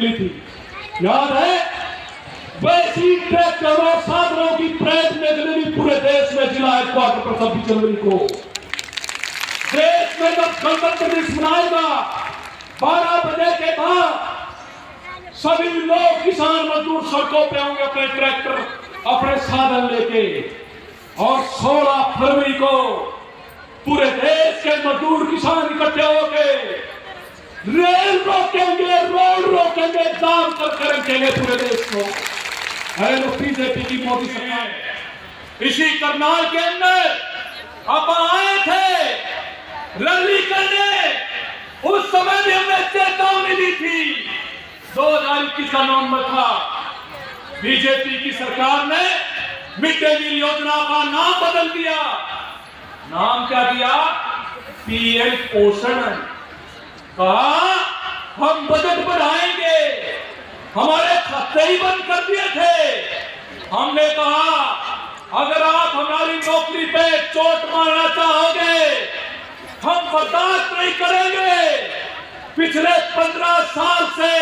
निकली थी, याद है? वैसी ट्रैक्टरों साधनों की परेड निकली पूरे देश में जिला हेडक्वार्टर पर 26 जनवरी को। देश में जब गणतंत्र दिवस मनाएगा 12 बजे के बाद सभी लोग किसान मजदूर सड़कों पे होंगे अपने ट्रैक्टर अपने साधन लेके, और 16 फरवरी को पूरे देश के मजदूर किसान इकट्ठे होंगे, रेल रोकेंगे, रोड रोकेंगे, जाम कर रखेंगे पूरे देश को। है तो बीजेपी की मोदी सरकार। इसी करनाल के अंदर अब आए थे रैली करने, उस समय भी हमने चेतावनी दी थी। 2021 का नवंबर था, बीजेपी की सरकार ने मिड डे मील योजना का नाम बदल दिया। नाम क्या दिया? पीएम पोषण। कहा हम बजट बढ़ाएंगे, हमारे खाते ही बंद कर दिए थे। हमने कहा अगर आप हमारी नौकरी पे चोट मारना चाहोगे हम बर्दाश्त नहीं करेंगे। पिछले 15 साल से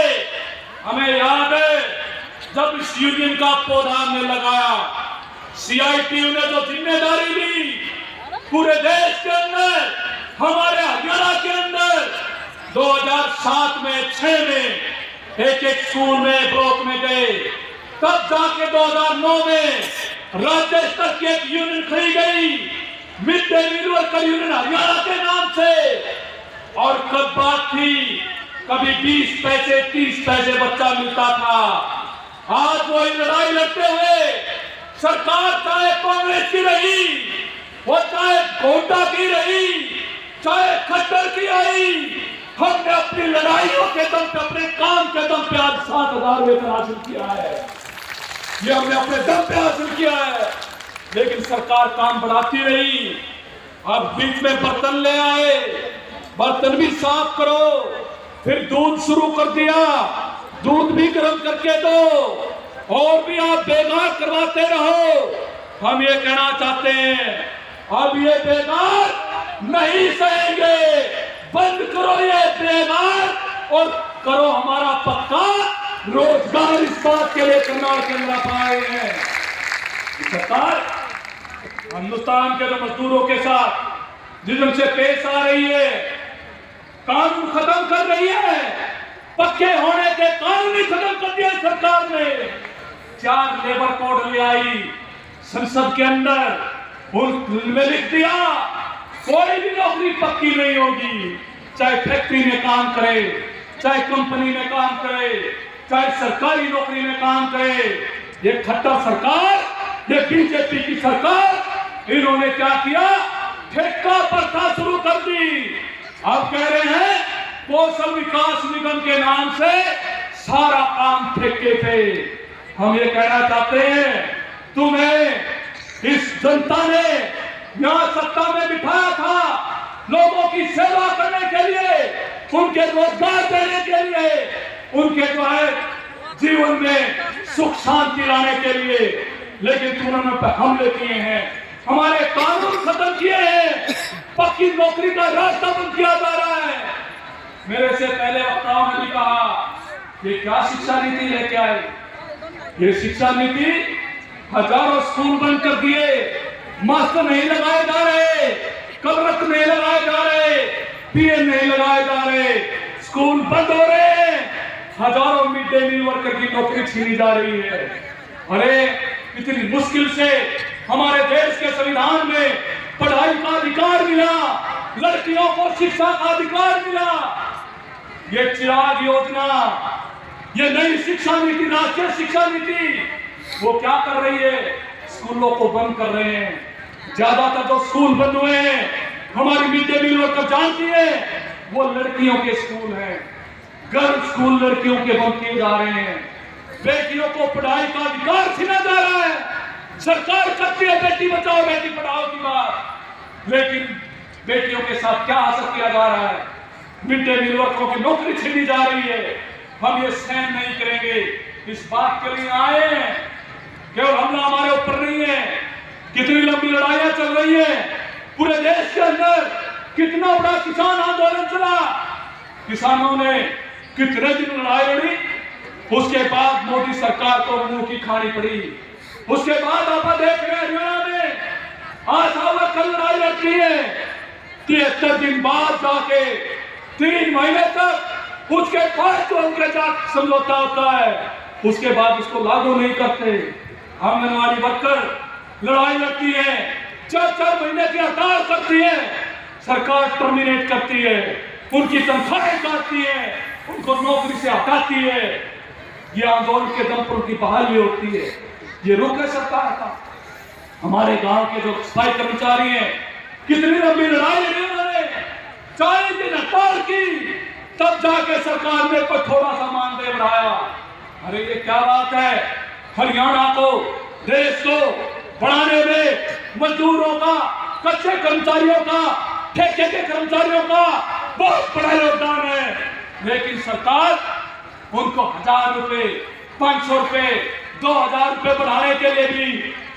हमें याद है जब इस यूनियन का पौधा हमने लगाया, सीआईटीयू ने जो जिम्मेदारी ली पूरे देश के अंदर, हमारे हरियाणा के अंदर 2007 में 6 में एक स्कूल में ब्लॉक में गए, तब जाके 2009 में राज्य स्तर की एक यूनियन खड़ी गई, mid day meal worker union Haryana के नाम से। और कब बात थी, कभी 20 पैसे 30 पैसे बच्चा मिलता था। आज वही लड़ाई लड़ते हुए सरकार चाहे कांग्रेस की रही, वो चाहे गोंडा की रही, चाहे खट्टर की आई, हमने अपनी लड़ाइयों के दम पे, अपने काम के दम पे आज 7,000 वेतन हासिल किया है। ये हमने अपने दम पे हासिल किया है, लेकिन सरकार काम बढ़ाती रही। अब बीच में बर्तन ले आए, बर्तन भी साफ करो, फिर दूध शुरू कर दिया, दूध भी गर्म करके दो, और भी आप बेकार करवाते रहो। हम ये कहना चाहते हैं अब ये बेकार नहीं सहेंगे, बंद करो ये बेकार और करो हमारा पक्का रोजगार। इस बात के लिए करनाल के अंदर आए हैं सरकार हिंदुस्तान के जो मजदूरों के साथ जिस ढंग से पेश आ रही है, कानून खत्म कर रही है, पक्के होने के कानून ही खत्म कर दिया सरकार ने। 4 लेबर कोड ले आई संसद के अंदर, उनमें लिख दिया कोई भी नौकरी पक्की नहीं होगी, चाहे फैक्ट्री में काम करे, चाहे कंपनी में काम करे, चाहे सरकारी नौकरी में काम करे। ये खट्टर सरकार, ये बीजेपी की सरकार, इन्होंने क्या किया? ठेका प्रथा शुरू कर दी। अब कह रहे हैं कौशल विकास निगम के नाम से सारा काम ठेके पे। हम ये कहना चाहते हैं तुम्हें इस जनता ने यहाँ सत्ता में बिठाया था लोगों की सेवा करने के लिए, उनके रोजगार देने के लिए, उनके जो है जीवन में सुख शांति लाने के लिए, लेकिन तुमने पर हमले किए हैं, हमारे कानून खत्म किए हैं, पक्की नौकरी का रास्ता बंद किया जा रहा है। मेरे से पहले वक्ताओं ने भी कहा ये क्या शिक्षा नीति लेके आए? ये शिक्षा नीति हजारों स्कूल बंद कर दिए, मास्टर नहीं लगाए जा रहे, कलरक नहीं लगाए जा रहे, पीएन नहीं लगाए जा रहे, स्कूल बंद हो रहे हैं, हजारों मिड डे मील वर्कर की नौकरी छीनी जा रही है। अरे इतनी मुश्किल से हमारे देश के संविधान में पढ़ाई का अधिकार मिला, लड़कियों को शिक्षा का अधिकार मिला। ये चिराग योजना, ये नई शिक्षा नीति, राष्ट्रीय शिक्षा नीति, वो क्या कर रही है? स्कूलों को बंद कर रहे हैं। ज्यादातर जो स्कूल बंद हुए हैं हमारी मिड डे मील वर्कर जानती है वो लड़कियों के स्कूल हैं, गर्ल्स स्कूल लड़कियों के बंद किए जा रहे हैं। बेटियों को पढ़ाई का अधिकार छीना जा रहा है। सरकार करती है बेटी बचाओ बेटी पढ़ाओ की बात, लेकिन बेटियों के साथ क्या असर किया जा रहा है? मिड डे मील वर्करों की नौकरी छीनी जा रही है। हम ये सहन नहीं करेंगे। इस बात के लिए आए हैं, केवल हमला हमारे ऊपर नहीं है। कितनी लंबी लड़ाइयां चल रही है पूरे देश के अंदर, कितना बड़ा किसान आंदोलन चला, किसानों ने कितने दिन लड़ाई लड़ी, उसके बाद मोदी सरकार को मुंह की खानी पड़ी। उसके बाद आप देख रहे हैं हरियाणा में आज हुआ कल लड़ाई लड़ती है, 73 दिन बाद जाके 3 महीने तक उसके बाद जो उनके साथ समझौता होता है उसके बाद उसको लागू नहीं करते। आंगनवाड़ी वर्कर लड़ाई लड़ती है, 4-4 महीने की हड़ताल करती है, सरकार टर्मिनेट करती है, उनकी तनख्वाहें काटती है, उनको नौकरी से हटाती है। ये आंदोलन के दम पर उनकी बहाली होती है। ये रुख है सरकार का। हमारे गांव के जो सफाई कर्मचारी हैं, कितनी लंबी लड़ाई लड़ी उन्होंने, 40 दिन हड़ताल की, तब जाके सरकार ने कोई थोड़ा सा मानदेय बढ़ाया। अरे ये क्या बात है? हरियाणा को, देश को बढ़ाने में मजदूरों का, कच्चे कर्मचारियों का, ठेके के कर्मचारियों का बहुत बड़ा योगदान है। लेकिन सरकार उनको 1000 रुपए, 500 रुपए, 2000 रुपए बढ़ाने के लिए भी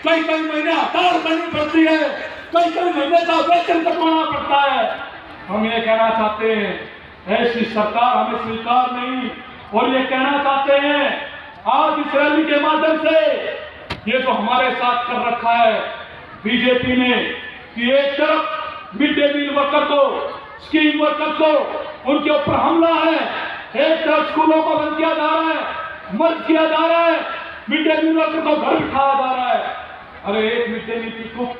कई महीने हड़ताल करनी पड़ती है, कई महीने का वेतन कटवाना पड़ता है। हम ये कहना चाहते हैं ऐसी सरकार हमें स्वीकार नहीं, और ये कहना चाहते हैं आज इस रैली के माध्यम से ये जो हमारे साथ कर रखा है बीजेपी ने कि एक तरफ मिड डे मील वर्कर को, स्कीम वर्कर को उनके ऊपर हमला है, एक तरफ स्कूलों को बंद किया जा रहा है, मर्ज किया जा रहा है, मिड डे मील वर्कर को घर बिठाया जा रहा है। अरे एक मिड डे मील की कुक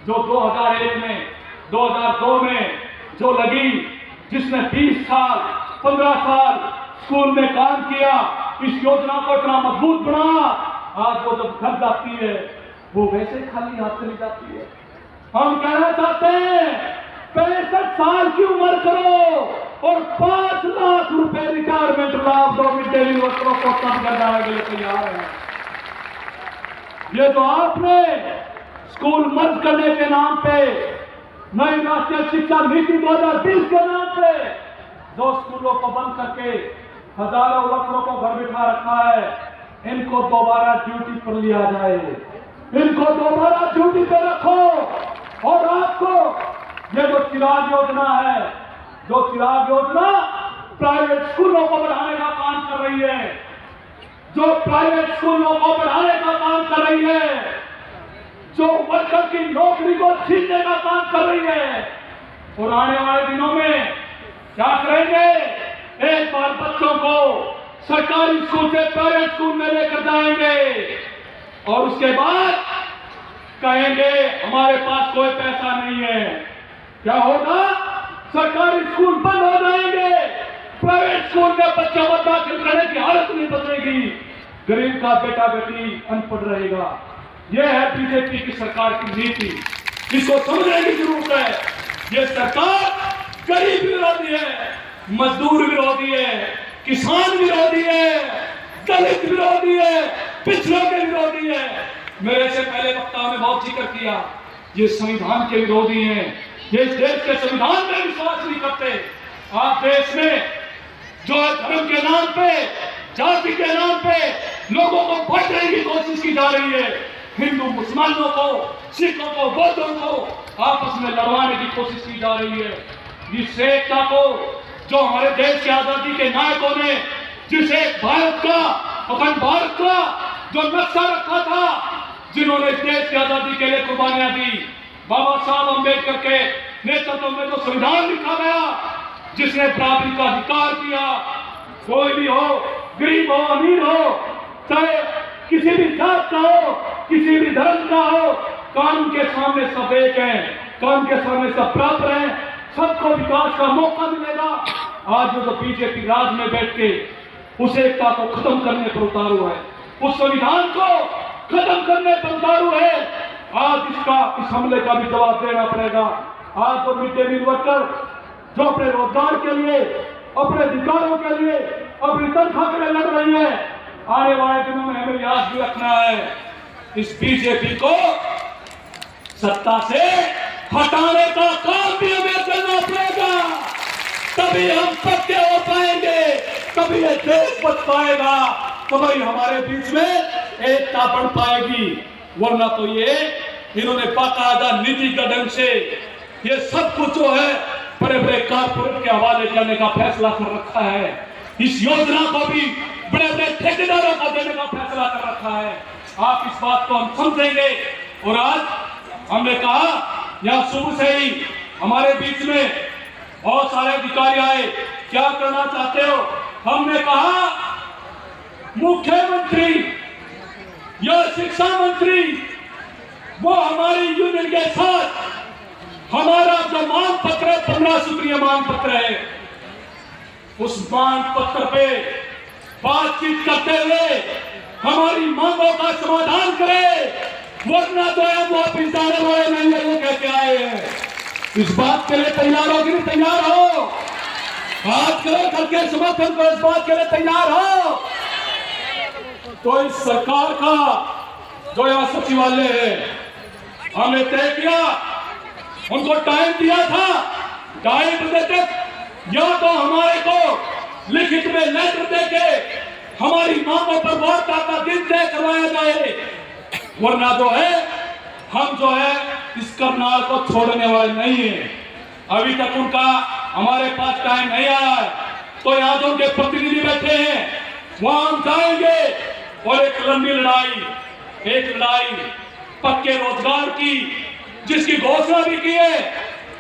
जो 2001 में, 2002 में जो लगी, जिसने 20 साल, 15 साल स्कूल में काम किया, इस योजना को इतना मजबूत बनाया, आज वो जब घर जाती है वो वैसे खाली हाथ चली जाती है। हम कहना चाहते हैं 65 साल की उम्र करो और 5 लाख रुपए रिटायरमेंट लाभ दो मिड डे मील वर्करों को, कम करने के लिए तैयार है। ये तो आपने स्कूल मर्ज करने के नाम पे, नई राष्ट्रीय शिक्षा नीति 2020 के नाम पे जो स्कूलों को बंद करके हजारों वर्करों को घर बिठा रखा है, इनको दोबारा ड्यूटी पर लिया जाए, इनको दोबारा ड्यूटी पे रखो। और आपको ये जो चिराग योजना है, जो चिराग योजना प्राइवेट स्कूलों को बढ़ाने का काम कर रही है, जो प्राइवेट स्कूलों को बढ़ाने का काम कर रही है, जो वर्कर की नौकरी को छीनने का काम कर रही है, और आने वाले दिनों में क्या करेंगे? एक बार बच्चों को सरकारी स्कूल से प्राइवेट स्कूल में लेकर जाएंगे और उसके बाद कहेंगे हमारे पास कोई पैसा नहीं है। क्या होगा? सरकारी स्कूल बंद हो जाएंगे, प्राइवेट स्कूल में बच्चों को दाखिल करने की हालत नहीं बचेगी, गरीब का बेटा बेटी अनपढ़ रहेगा। यह है बीजेपी की सरकार की नीति, इसको समझने की जरूरत है। यह सरकार गरीब विरोधी है, मजदूर विरोधी है, किसान विरोधी है, दलित विरोधी है, पिछड़ों के विरोधी है। मेरे से पहले वक्ताओं ने बहुत जिक्र किया, ये संविधान के विरोधी हैं, ये देश के संविधान में विश्वास नहीं करते। आज देश में जो धर्म के नाम पे, जाति के नाम पे लोगों को बांटने की कोशिश की जा रही है, हिंदू मुसलमानों को, सिखों को, बौद्धों को आपस में लड़वाने की कोशिश की जा रही है। इस एकता को जो हमारे देश की आजादी के नायकों ने, जिस एक भारत का, अखंड भारत का जो नक्शा रखा था, जिन्होंने देश की आजादी के लिए कुर्बानियां दी, बाबा साहब अम्बेडकर के नेतृत्व में जो संविधान लिखा गया, जिसने बराबरी का अधिकार दिया, कोई भी हो, गरीब हो, अमीर हो, चाहे किसी भी जात का हो, किसी भी धर्म का हो, कानून के सामने सब एक हैं, कानून के सामने सब बराबर हैं, सबको विकास का मौका मिलेगा। आज जो बीजेपी राज में बैठ के उस एकता को खत्म करने पर उतारू है, उस संविधान को खत्म करने पर उतारू है, आज इस हमले का भी जवाब देना पड़ेगा। आज तो मिड डे मील वर्कर जो अपने रोजगार के लिए, अपने अधिकारों के लिए, अपनी तनख्वाह के लिए लड़ रही है, आने वाले दिनों में हमें याद भी रखना है, इस बीजेपी को सत्ता से हटाने का काम भी हमें करना पड़ेगा, तभी हम पक्के हो पाएंगे, तभी ये देश बच पाएगा, तभी हमारे बीच में एकता बढ़ पाएगी। वरना तो ये इन्होंने बाकायदा नीति का ढंग से ये सब कुछ जो है बड़े बड़े कारपोरेट के हवाले करने का फैसला कर रखा है। इस योजना को भी बड़े बड़े रखा है। आप इस बात को हम समझेंगे। और आज हमने कहा, यहाँ सुबह से ही हमारे बीच में बहुत सारे अधिकारी आए, क्या करना चाहते हो? हमने कहा मुख्यमंत्री या शिक्षा मंत्री वो हमारी यूनियन के साथ हमारा जो मांग पत्र है, 15 सूत्रीय मांग पत्र है, उस मांग पत्र पे बातचीत करते हुए हमारी मांगों का समाधान करे, वरना तो हम वापिस जाने वाले नहीं है, वो कहते आए हैं। इस बात के लिए तैयार हो कि नहीं तैयार हो? हाथ करो करके समर्थन को, इस बात के लिए तैयार हो? तो इस सरकार का जो यहाँ सचिवालय है, हमने तय किया, उनको टाइम दिया था 2:30 बजे तक, या तो हमारे को लिखित में लेटर देके हमारी मांगों पर वार्ता का दिन तय करवाया जाए, वरना जो है हम जो है इस करनाल को छोड़ने वाले नहीं है। अभी तक उनका हमारे पास टाइम नहीं आया है, तो यहाँ जो उनके प्रतिनिधि बैठे हैं वहां हम जाएंगे और एक लंबी लड़ाई पक्के रोजगार की, जिसकी घोषणा भी की है।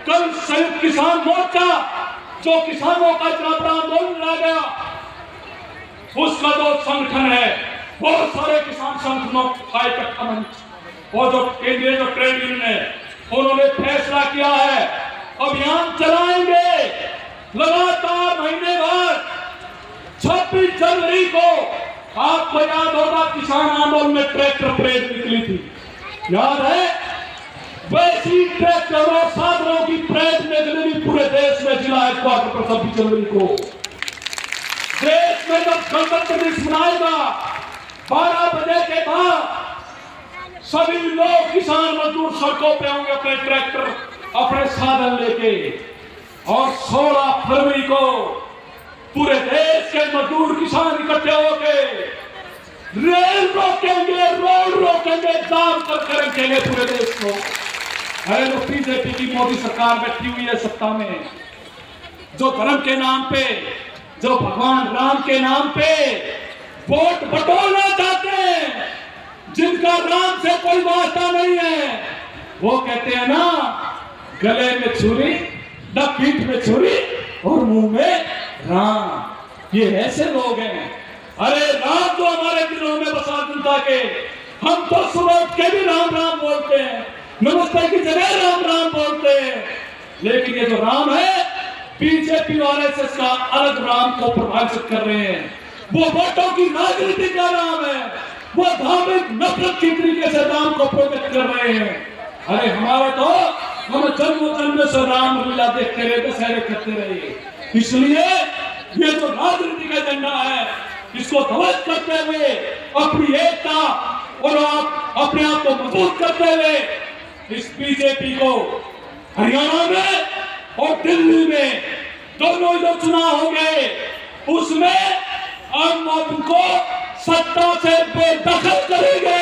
कल संयुक्त किसान मोर्चा जो किसानों का इतना बड़ा आंदोलन लड़ा गया, उसका जो संगठन है, बहुत सारे किसान संगठनों का इकट्ठा मंच और जो केंद्रीय जो ट्रेड यूनियन है, उन्होंने फैसला किया है अभियान चलाएंगे लगातार महीने भर। 26 जनवरी को आपको याद होगा किसान आंदोलन में ट्रैक्टर परेड निकली थी, याद है? वैसी ट्रैक्टर और साधनों की परेड निकली पूरे देश में जिला हेडक्वार्टर पर 26 जनवरी को। देश में जब गणतंत्र दिवस मनाएगा 12 बजे के बाद सभी लोग किसान मजदूर सड़कों पे होंगे अपने ट्रैक्टर अपने साधन लेके, और 16 फरवरी को पूरे देश के मजदूर किसान इकट्ठे होके रेल रोकेंगे, रोड रोकेंगे, जाम करके रखेंगे पूरे देश को। अरे वो बीजेपी की मोदी सरकार बैठी हुई है सत्ता में, जो धर्म के नाम पे, जो भगवान राम के नाम पे वोट बटोरना चाहते हैं, जिनका राम से कोई वास्ता नहीं है, वो कहते हैं ना, गले में छुरी, न पीठ में छुरी और मुंह में राम। ये ऐसे लोग हैं। अरे राम तो हमारे दिलों में बसा जनता के, हम तो सुबह उठ के भी राम राम बोलते हैं, नमस्ते की जगह राम राम बोलते हैं, लेकिन ये जो राम है बीजेपी वाले से इसका अलग राम को प्रभावित कर रहे हैं। वो वोटों की राजनीति का राम है, वो धार्मिक नफरत की तरीके से राम को प्रकट कर रहे हैं। अरे हमारा तो हम जन्म से राम लीला देखते रहे, दशहरे करते रहे, इसलिए ये जो राजनीति का एजेंडा है इसको ध्वस्त करते हुए अपनी एकता और अपने आप को मजबूत करते हुए इस बीजेपी को हरियाणा में और दिल्ली में दोनों जो चुनाव हो गए उसमें हम उनको सत्ता से बेदखल करेंगे,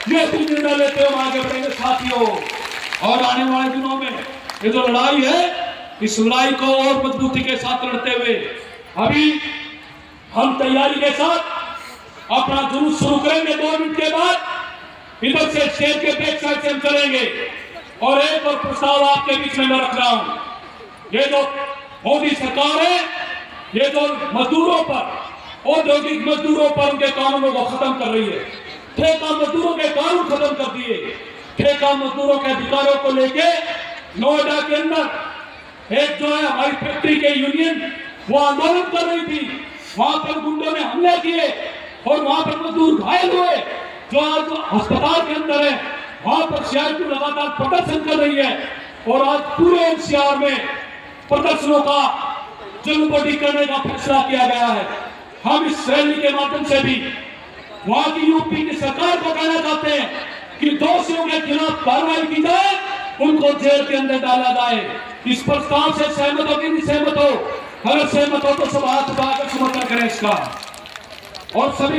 ये भी निर्णय लेते हुए आगे बढ़ेंगे साथियों। और आने वाले दिनों में ये जो लड़ाई है, इस लड़ाई को और मजबूती के साथ लड़ते हुए अभी हम तैयारी के साथ अपना जुलूस शुरू करेंगे। 2 मिनट के बाद इधर से स्टेज के बैक साइड से हम चलेंगे। और एक और प्रस्ताव आपके बीच में मैं रख रहा हूं, ये जो मोदी सरकार है, ये जो मजदूरों पर, औद्योगिक मजदूरों पर उनके कानूनों को खत्म कर रही है, ठेका मजदूरों के कानून खत्म कर दिए, ठेका मजदूरों के अधिकारों को लेके नोएडा के अंदर एक जो है हमारी फैक्ट्री के यूनियन वो आंदोलन कर रही थी, वहां पर गुंडों ने हमले किए और वहां पर मजदूर घायल हुए। जो आज अस्पताल के अंदर है वहां पर सीआईटी लगातार प्रदर्शन कर रही है और आज पूरे एनसीआर में प्रदर्शनों का जलबंदी करने का फैसला किया गया है। हम इस रैली के माध्यम से भी वहां की यूपी की सरकार को कहना चाहते हैं कि दोषियों के खिलाफ कार्रवाई की जाए, उनको जेल के अंदर डाला जाए। इस प्रस्ताव से सहमत हो कि नहीं सहमत हो? अगर सहमत हो तो सब हाथ उठाकर समर्थन करें इसका। और सभी